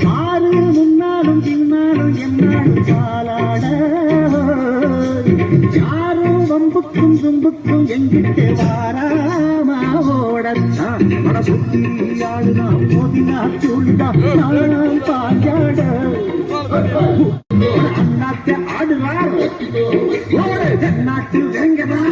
Sir முன்னாலும் பின்னாலும் என்னாலும் காலாட யாரும் வம்புக்கும் தும்புக்கும் எங்கிட்டு வாராமா ஓடத்தான் மன சுத்தி ஆடுனா மோதினா சூழ்ந்தா நான் பாஞ்சாட அண்ணாத்த ஆடுவார் தென்னாட்டு வெங்கடா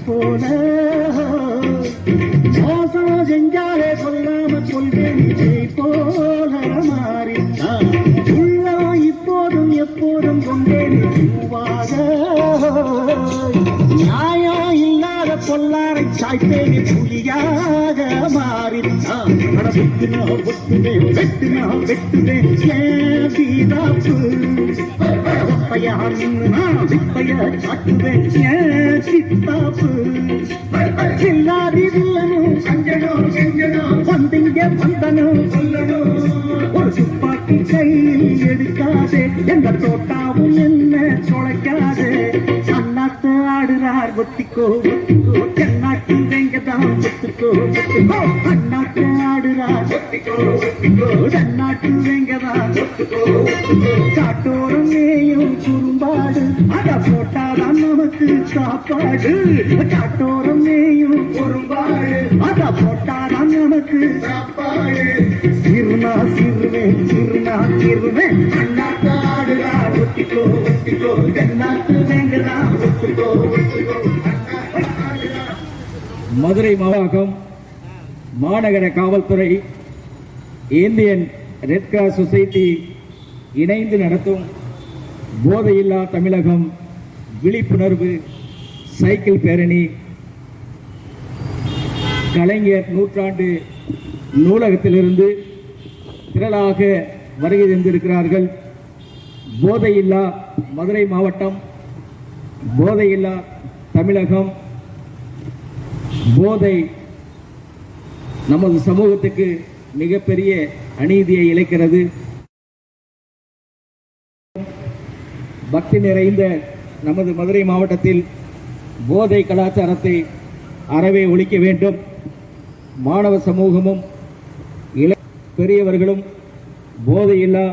போல மோசம் செஞ்சாலே சொல்லாம கொள்கை போல மாறித்தான் உள்ளம் இப்போதும் எப்போதும் கொண்டேன் நியாயம் இல்லாத பொல்லாரை சாய்த்தேன் புலியாக மாறித்தான் நடத்தினா ஒட்டுவேன் வெட்டினா வெட்டுவேன் வீராப்பு விப்பையா காட்டுவேன் சித்தாப்பு இல்லாதில்லனும் சஞ்சனம் செஞ்சனும் வந்தீங்க வந்தனும் சொல்லணும் ஒரு துப்பாக்கி கையில் எடுக்காதே எந்த தோட்டாவும் என்ன தொலைக்காதே அண்ணாத்து ஆடுறார் ஒத்திக்கோ ஒத்திக்கோ தென்னாட்டு வெங்கதான் ஒத்துக்கோ ஒத்துக்கோ அண்ணாத்து ஆடுறார் ஒத்திக்கோ ஒத்திக்கோ தென்னாட்டு வெங்கதான் ஒத்துக்கோ ஒத்துக்கோ காட்டோரம் மேயும் குறும்பாடு அத போட்டாதான் நமக்கு சாப்பாடு காட்டோரம் மேயும் குறும்பாடு அத போட்டாதான் நமக்கு சாப்பாடு சிறுனா சிறுவேன் சிறுனா சிறுவேன் அண்ணாத்து ஆடுறார் ஒத்திக்கோ ஒத்திக்கோ தென்னாட்டு வெங்கதான் ஒத்துக்கோ ஒத்துக்கோ. மதுரை மாவட்டம் மாநகர காவல்துறை இந்தியன் ரெட் கிராஸ் சொசைட்டி இணைந்து நடத்தும் போதையில்லா தமிழகம் விழிப்புணர்வு சைக்கிள் பேரணி கலைஞர் நூற்றாண்டு நூலகத்திலிருந்து திரளாக வருகை தந்திருக்கிறார்கள். போதையில்லா மதுரை மாவட்டம், போதையில்லா தமிழகம். போதை நமது சமூகத்துக்கு மிகப்பெரிய அநீதியை இழைக்கிறது. பக்தி நிறைந்த நமது மதுரை மாவட்டத்தில் போதை கலாச்சாரத்தை அறவே ஒழிக்க வேண்டும். மாணவ சமூகமும் பெரியவர்களும் போதையில்லா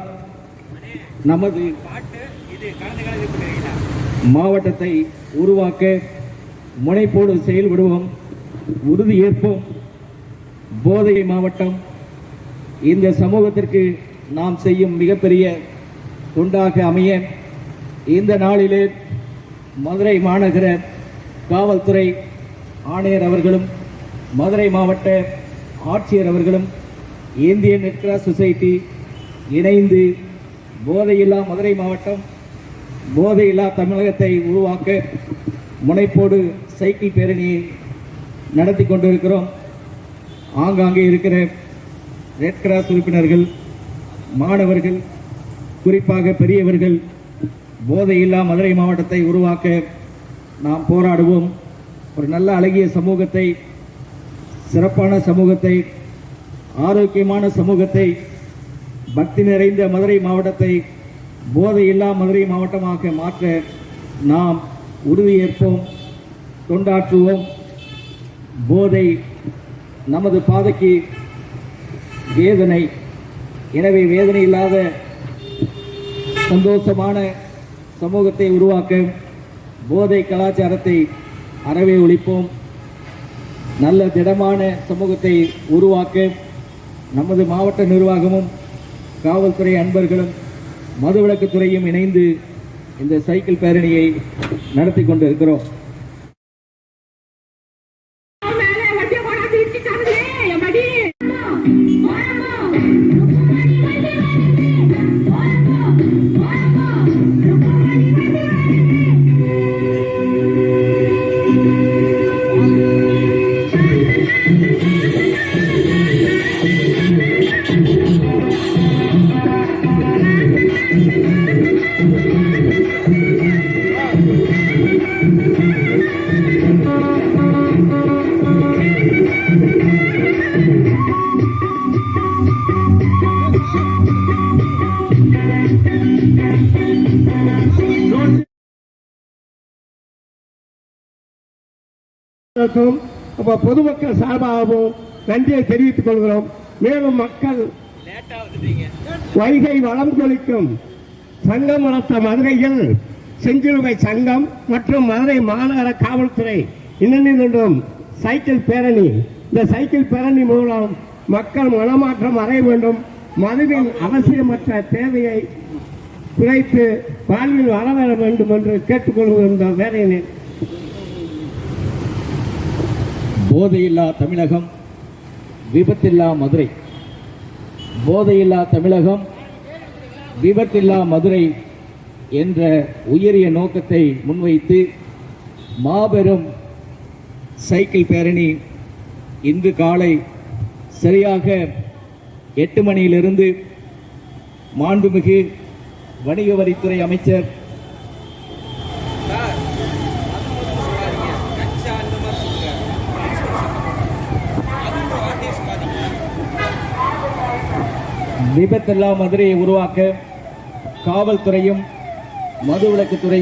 நமது மாவட்டத்தை உருவாக்க முனைப்போடு செயல்படுவோம், உறுதி ஏற்போம். போதை மாவட்டம் இந்த சமூகத்திற்கு நாம் செய்யும் மிகப்பெரிய தொண்டாக அமைய இந்த நாளிலே மதுரை மாநகர காவல்துறை ஆணையர் அவர்களும் மதுரை மாவட்ட ஆட்சியர் அவர்களும் இந்தியன் ரெட் கிராஸ் சொசைட்டி இணைந்து போதையில்லா மதுரை மாவட்டம், போதையில்லா தமிழகத்தை உருவாக்க முனைப்போடு சைக்கிள் பேரணியை நடத்தி கொண்டிருக்கிறோம். ஆங்காங்கே இருக்கிற ரெட் கிராஸ் உறுப்பினர்கள், மாணவர்கள், குறிப்பாக பெரியவர்கள் போதையில்லா மதுரை மாவட்டத்தை உருவாக்க நாம் போராடுவோம். ஒரு நல்ல அழகிய சமூகத்தை, சிறப்பான சமூகத்தை, ஆரோக்கியமான சமூகத்தை, பக்தி நிறைந்த மதுரை மாவட்டத்தை போதையில்லா மதுரை மாவட்டமாக மாற்ற நாம் உறுதியேற்போம், தொண்டாற்றுவோம். போதை நமது பாதைக்கு வேதனை. எனவே வேதனை இல்லாத சந்தோஷமான சமூகத்தை உருவாக்க போதை கலாச்சாரத்தை அறவே ஒழிப்போம். நல்ல திடமான சமூகத்தை உருவாக்க நமது மாவட்ட நிர்வாகமும் காவல்துறை அன்பர்களும் மதுவிலக்குத்துறையும் இணைந்து இந்த சைக்கிள் பேரணியை நடத்தி கொண்டிருக்கிறோம். பொதுமக்கள் சார்பாகவும் நன்றியை தெரிவித்துக் கொள்கிறோம். மேலும் மக்கள் வைகை வளம் கொளிக்கும் சங்கம் வளர்த்த மதுரையில் செஞ்சிலுவை சங்கம் மற்றும் மதுரை மாநகர காவல்துறை இணைந்தும் சைக்கிள் பேரணி. இந்த சைக்கிள் பேரணி மூலம் மக்கள் மனமாற்றம் அடைய வேண்டும், மதுவின் அவசியமற்ற தேவையை குறைத்து வாழ்வில் வளர வேண்டும் என்று கேட்டுக்கொள்கின்ற வேலையினை போதையில்லா தமிழகம், விபத்தில்லா மதுரை. போதையில்லா தமிழகம், விபத்தில்லா மதுரை என்ற உயரிய நோக்கத்தை முன்வைத்து மாபெரும் சைக்கிள் பேரணி இன்று காலை சரியாக 8 மணியிலிருந்து மாண்புமிகு வணிக வரித்துறை அமைச்சர் விபத்தில்லா மதுரையை உருவாக்க காவல்துறையும் மதுவிலக்குத்துறை